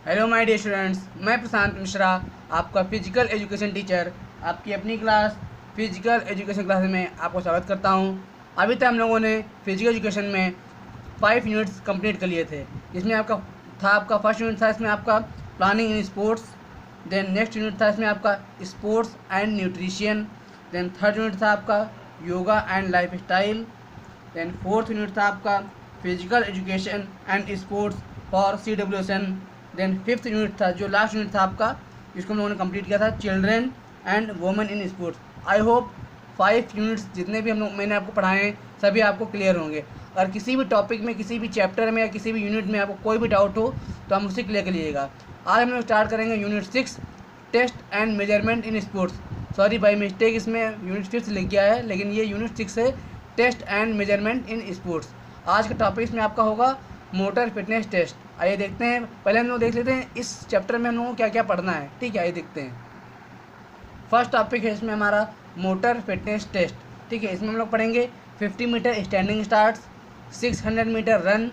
Hello my dear students, मैं प्रशांत मिश्रा, आपका physical education teacher, आपकी अपनी क्लास फिजिकल एजुकेशन क्लास में आपको स्वागत करता हूं। अभी तक हम लोगों ने फिजिकल एजुकेशन में 5 यूनिट्स कंप्लीट कर लिए थे। इसमें आपका फर्स्ट यूनिट था, इसमें आपका planning in sports. Then next unit था इसमें आपका sports and nutrition. Then third unit था आपका yoga and lifestyle. Then fourth unit था आपका physical education and sports for CWSN। Then fifth unit था, जो लास्ट यूनिट था आपका, जिसको हम लोगों ने कंप्लीट किया था, children and women in sports. I hope 5 units जितने भी मैंने आपको पढ़ाए हैं सभी आपको क्लियर होंगे। और किसी भी टॉपिक में, किसी भी चैप्टर में या किसी भी यूनिट में आपको कोई भी डाउट हो तो हम उससे क्लियर कर लीजिएगा। आज हम लोग स्टार्ट करेंगे unit 6, test and measurement in sports. Sorry by mistake इसमें यूनिट 5 लिख गया है, लेकिन ये यूनिट 6 है, test and measurement in sports. आज का टॉपिक इसमें आपका होगा मोटर फिटनेस टेस्ट। आइए देखते हैं, पहले हम लोग देख लेते हैं इस चैप्टर में हम लोगों को क्या क्या पढ़ना है। ठीक है, आइए देखते हैं। फर्स्ट टॉपिक है इसमें हमारा मोटर फिटनेस टेस्ट। ठीक है, इसमें हम लोग पढ़ेंगे 50 metre standing starts, 600 metre run,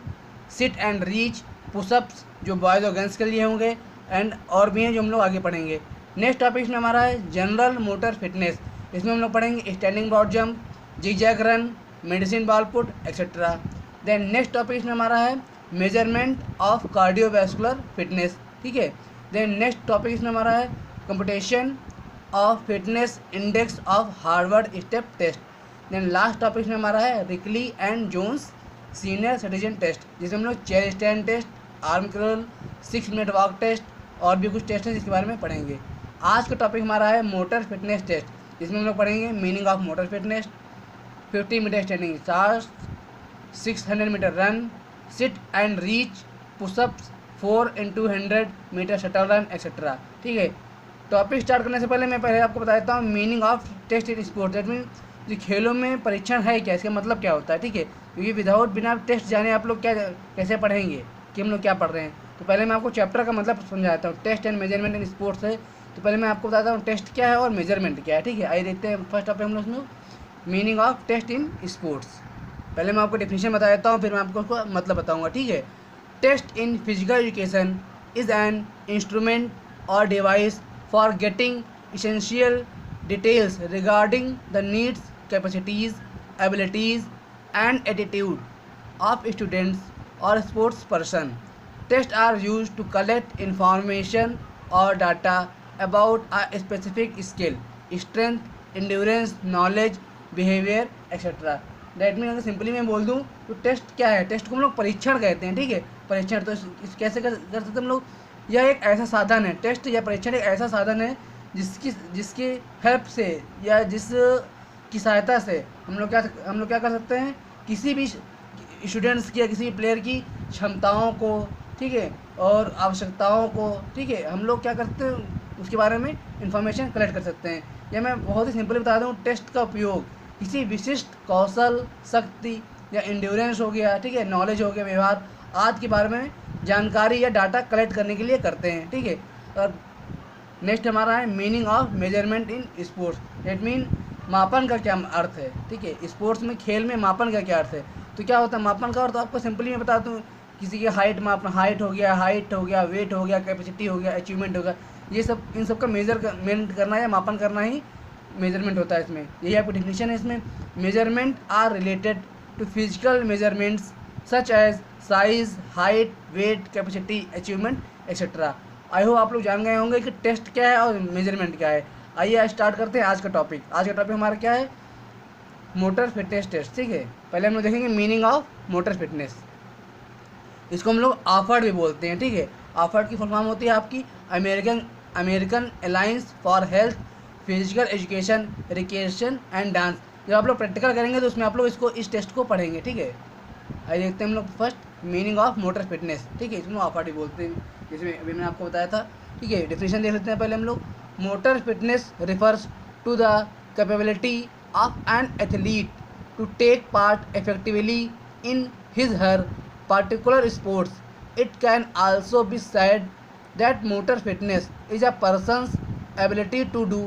sit and reach, pushups जो बॉयज़ और गर्ल्स के लिए होंगे, एंड और भी हैं जो हम लोग आगे पढ़ेंगे। नेक्स्ट टॉपिक इसमें हमारा है जनरल मोटर फिटनेस। इसमें हम लोग पढ़ेंगे standing broad jump, zigzag run, medicine ball put etcetera. Then next topic इसमें हमारा है मेजरमेंट ऑफ कार्डियोवैस्कुलर फिटनेस। ठीक है, देन नेक्स्ट टॉपिक इसमें हमारा है competition of fitness index of Harvard step test. Then last topic में हमारा है Rikli and Jones senior citizen test, जिसमें हम लोग chair stand test, arm curl, 6 minute walk test और भी कुछ टेस्ट हैं जिसके बारे में पढ़ेंगे। आज का टॉपिक हमारा है मोटर फिटनेस टेस्ट, जिसमें हम लोग पढ़ेंगे meaning of motor fitness, 50 metre standing start, 600 metre run, sit and reach, pushups, 4x100 metre shuttle run etcetera. ठीक है, टॉपिक स्टार्ट करने से पहले मैं आपको बता देता हूँ meaning of test in sports. That mean जो खेलों में परीक्षण है क्या, इसका मतलब क्या होता है। ठीक है, क्योंकि विदाउट बिना टेस्ट जाने आप लोग क्या कैसे पढ़ेंगे कि हम लोग क्या पढ़ रहे हैं। तो पहले मैं आपको चैप्टर का मतलब समझाता हूँ। Test and measurement in sports है, तो पहले मैं आपको बताता हूँ टेस्ट क्या है और मेजरमेंट क्या है। ठीक है, आइए देखते हैं फर्स्ट टॉपिक हम लोग उसमें meaning of test in sports. पहले मैं आपको डेफिनेशन बता देता हूँ, फिर मैं आपको उसका मतलब बताऊँगा। ठीक है, test in physical education is an instrument और device for getting essential details regarding the needs, capacities, abilities and attitude of students or sports person. Tests are used to collect information or data about a specific skill, strength, endurance, knowledge, behavior, etc. That mean अगर simply मैं बोल दूँ तो test क्या है, test को हम लोग परीक्षण कहते हैं। ठीक है, परीक्षण तो कैसे कर सकते हम लोग, यह एक ऐसा साधन है, टेस्ट या परीक्षण एक ऐसा साधन है जिसकी हेल्प से या जिस की सहायता से हम लोग क्या कर सकते हैं, किसी भी स्टूडेंट्स की या किसी भी प्लेयर की क्षमताओं को, ठीक है, और आवश्यकताओं को, ठीक है, हम लोग क्या करते हैं उसके बारे में इंफॉर्मेशन कलेक्ट कर सकते हैं। या मैं बहुत ही सिंपली बता दूँ, टेस्ट का उपयोग किसी विशिष्ट कौशल, शक्ति या इंड्योरेंस हो गया, ठीक है, नॉलेज हो गया, व्यवहार आदि के बारे में जानकारी या डाटा कलेक्ट करने के लिए करते हैं। ठीक है, और नेक्स्ट हमारा है meaning of measurement in sports. That mean मापन का क्या अर्थ है। ठीक है, स्पोर्ट्स में, खेल में मापन का क्या अर्थ है। तो क्या होता है मापन का अर्थ, तो आपको सिंपली मैं बता दूँ, किसी की हाइट मापना, हाइट हो गया, वेट हो गया, कैपेसिटी हो गया, अचीवमेंट हो गया, ये सब, इन सब का मेजरमेंट करना या मापन करना ही मेजरमेंट होता है। इसमें यही आपकी डिफिनीशन है। इसमें measurement are related to physical measurements such as size, height, weight, capacity, achievement etcetera. I hope आप लोग जान गए होंगे कि टेस्ट क्या है और मेजरमेंट क्या है। आइए स्टार्ट करते हैं आज का टॉपिक। आज का टॉपिक हमारा क्या है, मोटर फिटनेस टेस्ट। ठीक है, पहले हम लोग देखेंगे मीनिंग ऑफ मोटर फिटनेस। इसको हम लोग ऑफर्ड भी बोलते हैं। ठीक है, ऑफर्ड की फुल फॉर्म होती है आपकी American alliance for health physical education, recreation and dance. जब आप लोग प्रैक्टिकल करेंगे तो उसमें आप लोग इस टेस्ट को पढ़ेंगे। ठीक है, आइए देखते हैं हम लोग first meaning of motor fitness. ठीक है, इसमें ऑफर्ड बोलते हैं, जिसमें अभी मैंने आपको बताया था। ठीक है, डेफिनेशन देख लेते हैं पहले हम लोग। Motor fitness refers to the capability of an athlete to take part effectively in his her particular sports. It can also be said that motor fitness is a person's ability to do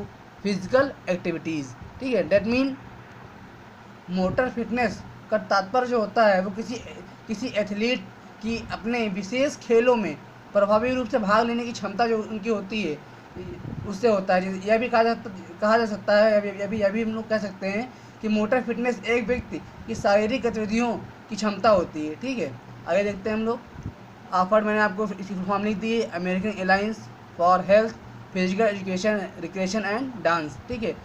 physical activities. ठीक है, that mean motor fitness का तात्पर्य जो होता है वो किसी athlete की अपने विशेष खेलों में प्रभावी रूप से भाग लेने की क्षमता जो उनकी होती है उससे होता है। यह भी कहा जा सकता है, यह भी हम लोग कह सकते हैं कि मोटर फिटनेस एक व्यक्ति की शारीरिक गतिविधियों की क्षमता होती है। ठीक है, आगे देखते हैं हम लोग। ऑफर्ड मैंने आपको इसकी फुल फॉर्म लिख दी है, American alliance for health physical education recreation and dance. ठीक है,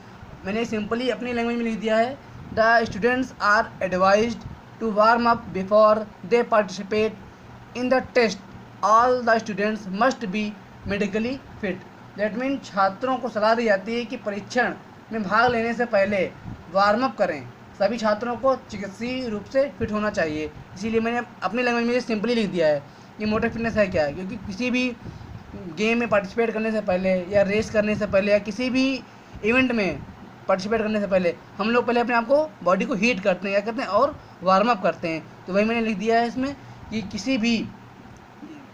मैंने सिंपली अपनी लैंग्वेज में लिख दिया है, the students are advised to warm up before they participate in the test. All the students must be medically fit. That mean छात्रों को सलाह दी जाती है कि परीक्षण में भाग लेने से पहले वार्म अप करें। सभी छात्रों को चिकित्सीय रूप से फिट होना चाहिए। इसीलिए मैंने अपनी लैंग्वेज में सिंपली लिख दिया है कि मोटर फिटनेस है क्या है, क्योंकि किसी भी गेम में पार्टिसिपेट करने से पहले या रेस करने से पहले या किसी भी इवेंट में पार्टिसिपेट करने से पहले हम लोग पहले अपने आप को बॉडी को हीट करते हैं, क्या करते हैं, और वार्म अप करते हैं। तो वही मैंने लिख दिया है इसमें कि किसी भी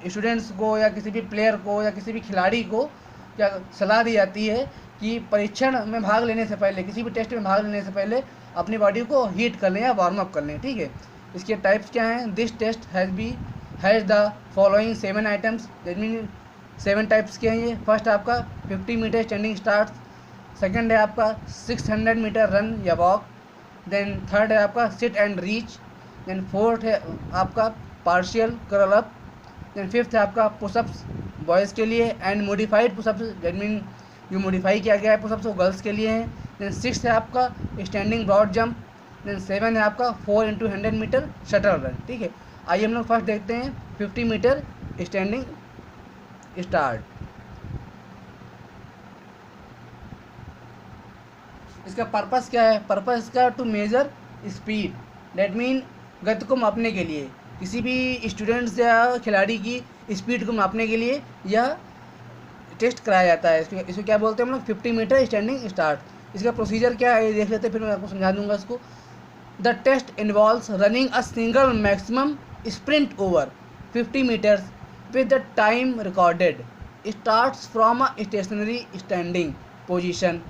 स्टूडेंट्स को या किसी भी प्लेयर को या किसी भी खिलाड़ी को क्या सलाह दी जाती है कि परीक्षण में भाग लेने से पहले, किसी भी टेस्ट में भाग लेने से पहले अपनी बॉडी को हीट कर लें या वार्म अप कर लें। ठीक है, इसके टाइप्स क्या हैं? This test has the following 7 items. That mean 7 types के हैं ये। फर्स्ट आपका 50 मीटर स्टैंडिंग स्टार्ट, सेकंड है आपका 600 मीटर रन या वॉक, देन थर्ड है आपका sit and reach, then fourth है आपका partial curl up, then fifth है आपका पुशअप्स बॉयज़ के लिए and modified pushups. That mean जो मॉडिफाई किया गया है पुशअप्स वो गर्ल्स के लिए हैं। देन सिक्स है आपका स्टैंडिंग ब्रॉड जंप, देन 7 है आपका 4 × 100 मीटर शटल रन। ठीक है, आइए हम लोग फर्स्ट देखते हैं 50 मीटर स्टैंडिंग स्टार्ट। इसका पर्पस क्या है? पर्पस इसका to measure speed. That mean गति को मापने के लिए, किसी भी स्टूडेंट्स या खिलाड़ी की स्पीड को मापने के लिए यह टेस्ट कराया जाता है। इसको क्या बोलते हैं हम लोग? 50 मीटर स्टैंडिंग स्टार्ट। इसका प्रोसीजर क्या है ये देख लेते हैं, फिर मैं आपको समझा दूंगा इसको। The test involves running a single maximum sprint over 50 metres with the time recorded starts from a stationary standing position.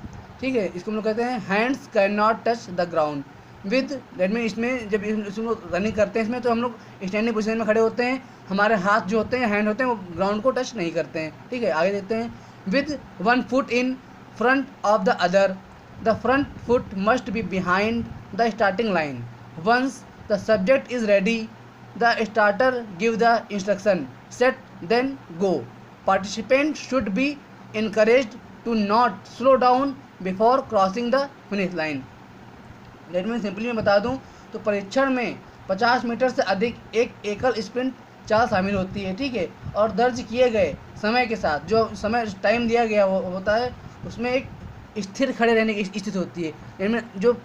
ठीक है, इसको हम लोग कहते हैं hands can not touch the ground with. That mean इसमें जब इसमें रनिंग करते हैं इसमें तो हम लोग स्टैंडिंग पोजीशन में खड़े होते हैं, हमारे हाथ जो होते हैं, हैंड होते हैं, वो ग्राउंड को टच नहीं करते हैं। ठीक है, आगे देखते हैं। With 1 foot in front of the other, the front foot must be behind the starting line. Once the subject is ready the starter give the instruction set then go. Participant should be encouraged to not slow down before crossing the finish line. Let me simply मैं बता दूं तो परीक्षण में 50 metre से अधिक एक एकल स्प्रिंट चाल शामिल होती है। ठीक है, और दर्ज किए गए समय के साथ जो समय टाइम दिया गया वो होता है, उसमें एक स्थिर खड़े रहने की स्थिति होती है। इनमें जो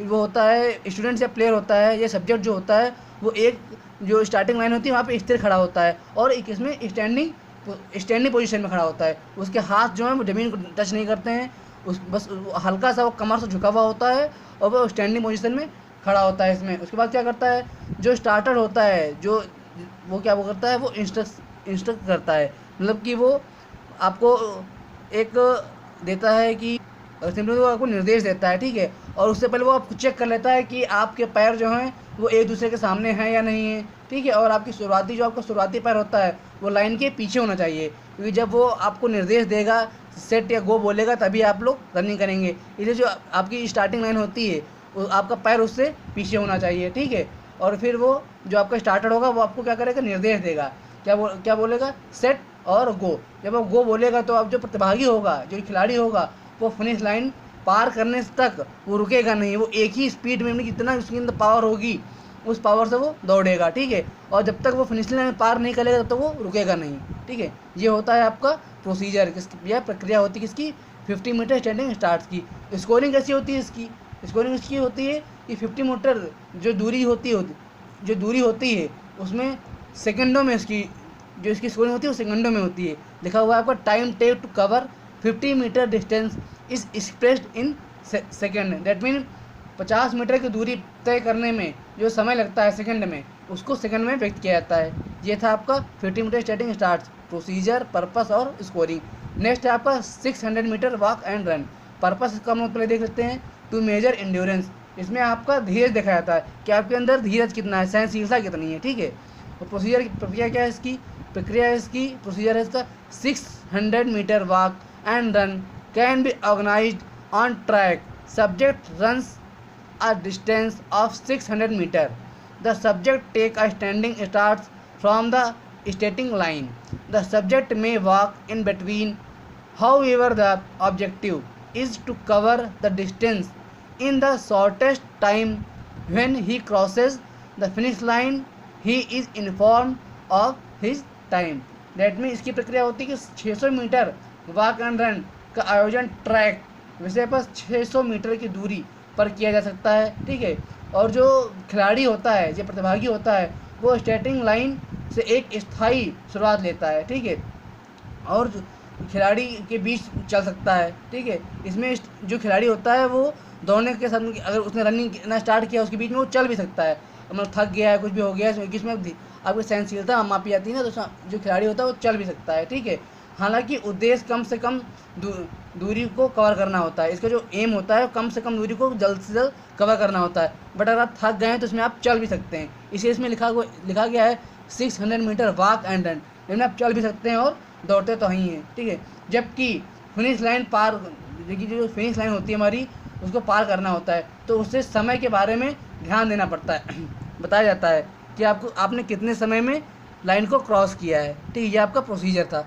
वो होता है स्टूडेंट या प्लेयर होता है या सब्जेक्ट जो होता है वो एक जो स्टार्टिंग लाइन होती है वहाँ पे स्थिर खड़ा होता है और एक इसमें स्टैंडिंग पोजीशन में खड़ा होता है। उसके हाथ जो है वो ज़मीन को टच नहीं करते हैं, उस बस हल्का सा वो कमर से झुका हुआ होता है और वो स्टैंडिंग पोजीशन में खड़ा होता है इसमें। उसके बाद क्या करता है, जो स्टार्टर होता है जो वो क्या वो करता है, वो इंस्ट्रक्ट करता है, मतलब कि वो आपको एक देता है कि सिंपली वो आपको निर्देश देता है। ठीक है, और उससे पहले वो आपको चेक कर लेता है कि आपके पैर जो हैं वो एक दूसरे के सामने हैं या नहीं है। ठीक है, और आपकी आपका शुरुआती पैर होता है वो लाइन के पीछे होना चाहिए, क्योंकि जब वो आपको निर्देश देगा, सेट या गो बोलेगा, तभी आप लोग रनिंग करेंगे। इसलिए जो आपकी स्टार्टिंग लाइन होती है वो आपका पैर उससे पीछे होना चाहिए। ठीक है, और फिर वो जो आपका स्टार्टर होगा वो आपको क्या करेगा, निर्देश देगा, क्या बोलेगा, सेट और गो। जब वो गो बोलेगा तो अब जो प्रतिभागी होगा, जो खिलाड़ी होगा, वो फिनिश लाइन पार करने तक वो रुकेगा नहीं, वो एक ही स्पीड में जितना उसके अंदर पावर होगी उस पावर से वो दौड़ेगा। ठीक है, और जब तक वो फिनिश लाइन पार नहीं करेगा तब तक वो रुकेगा नहीं। ठीक है, ये होता है आपका प्रोसीजर, यह प्रक्रिया होती है किसकी, 50 मीटर स्टैंडिंग स्टार्ट की। स्कोरिंग कैसी होती है इसकी? स्कोरिंग इसकी होती है कि 50 मीटर जो दूरी होती है उसमें सेकंडों में इसकी स्कोरिंग होती है वो सेकंडों में होती है। लिखा हुआ है आपका time take to cover 50 metre distance is expressed in second. That mean 50 metre की दूरी तय करने में जो समय लगता है सेकंड में, उसको सेकंड में व्यक्त किया जाता है। ये था आपका 50 metre starting start, procedure, purpose और स्कोरिंग। नेक्स्ट है आपका 600 metre walk and run. Purpose इसका हम पहले देख लेते हैं, टू मेजर एंड्योरेंस। इसमें आपका धीरज दिखाया जाता है कि आपके अंदर धीरज कितना है, सहनशीलता कितनी है। ठीक है, और प्रोसीजर की प्रक्रिया क्या है इसकी, प्रक्रिया है इसकी, प्रोसीजर है इसका। 600 metre walk and run can be organised on track. Subject runs a distance of 600 meter. The subject take a standing starts from the starting line. The subject may walk in between. However, the objective is to cover the distance in the shortest time. When he crosses the finish line, he is informed of his time. That means इसकी प्रक्रिया होती है कि 600 metre walk and run का आयोजन track विषय पर 600 metre की दूरी पर किया जा सकता है, ठीक है। और जो खिलाड़ी होता है, जो प्रतिभागी होता है, वो स्टार्टिंग लाइन से एक स्थायी शुरुआत लेता है, ठीक है, और खिलाड़ी के बीच चल सकता है, ठीक है। इसमें जो खिलाड़ी होता है वो दौड़ने के साथ अगर उसने रनिंग ना स्टार्ट किया उसके बीच में वो चल भी सकता है, मतलब थक गया है, कुछ भी हो गया है, इसमें आपकी सहनशीलता मापी जाती है ना, तो जो खिलाड़ी होता है वो चल भी सकता है, ठीक है। हालांकि उद्देश्य कम से कम दूरी को कवर करना होता है। इसका जो एम होता है कम से कम दूरी को जल्द से जल्द कवर करना होता है। बट अगर आप थक गए हैं तो इसमें आप चल भी सकते हैं, इसलिए इसमें लिखा गया है 600 मीटर वॉक एंड रन, जिसमें आप चल भी सकते हैं और दौड़ते तो ही हैं, ठीक है। जबकि फिनिश लाइन पार, देखिए जो फिनिश लाइन होती है हमारी, उसको पार करना होता है, तो उससे समय के बारे में ध्यान देना पड़ता है। बताया जाता है कि आपने कितने समय में लाइन को क्रॉस किया है, ठीक है। ये आपका प्रोसीजर था।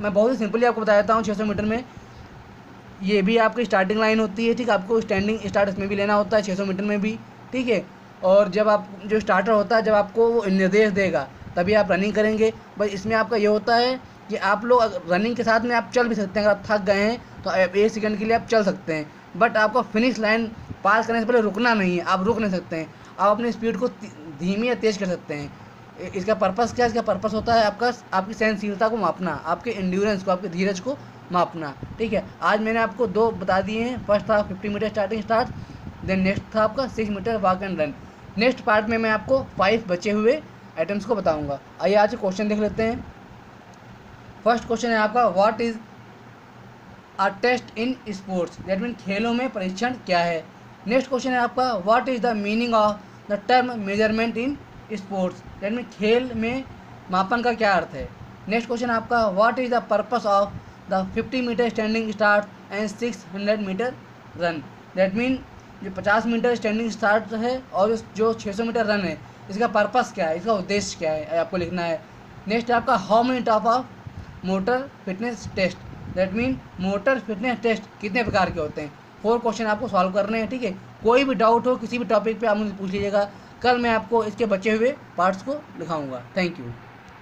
मैं बहुत ही सिंपली आपको बता देता हूँ। 600 मीटर में ये भी आपकी स्टार्टिंग लाइन होती है, ठीक है। आपको स्टैंडिंग स्टार्ट इसमें भी लेना होता है 600 मीटर में भी, ठीक है। और जब आप जो स्टार्टर होता है, जब आपको वो निर्देश देगा तभी आप रनिंग करेंगे। बस इसमें आपका ये होता है कि आप लोग रनिंग के साथ में आप चल भी सकते हैं। अगर आप थक गए हैं तो 1 सेकंड के लिए आप चल सकते हैं, बट आपको फिनिश लाइन पास करने से पहले रुकना नहीं है। आप रुक नहीं सकते हैं, आप अपनी स्पीड को धीमी या तेज़ कर सकते हैं। इसका पर्पस क्या है? इसका पर्पस होता है आपकी सहनशीलता को मापना, आपके एंड्योरेंस को, आपके धीरज को मापना, ठीक है। आज मैंने आपको 2 बता दिए हैं। फर्स्ट था 50 metre starting start, then next था आपका 6 metre walk and run. Next part में मैं आपको 5 बचे हुए आइटम्स को बताऊंगा। आइए आज क्वेश्चन देख लेते हैं। फर्स्ट क्वेश्चन है आपका, what is a test in sports? That mean खेलों में परीक्षण क्या है। नेक्स्ट क्वेश्चन है आपका, what is the meaning of the term measurement in sports? That mean खेल में मापन का क्या अर्थ है। नेक्स्ट क्वेश्चन आपका, what is the purpose of the 50 metre standing start and 600 metre run? That mean जो 50 मीटर स्टैंडिंग स्टार्ट है और जो 600 मीटर रन है, इसका पर्पस क्या है, इसका उद्देश्य क्या है, आपको लिखना है। नेक्स्ट आपका, how many type of motor fitness test? That mean motor fitness test कितने प्रकार के होते हैं। 4 क्वेश्चन आपको सॉल्व करने हैं, ठीक है। कोई भी डाउट हो किसी भी टॉपिक पे आप मुझे पूछ लीजिएगा। कल मैं आपको इसके बचे हुए पार्ट्स को दिखाऊंगा। Thank you.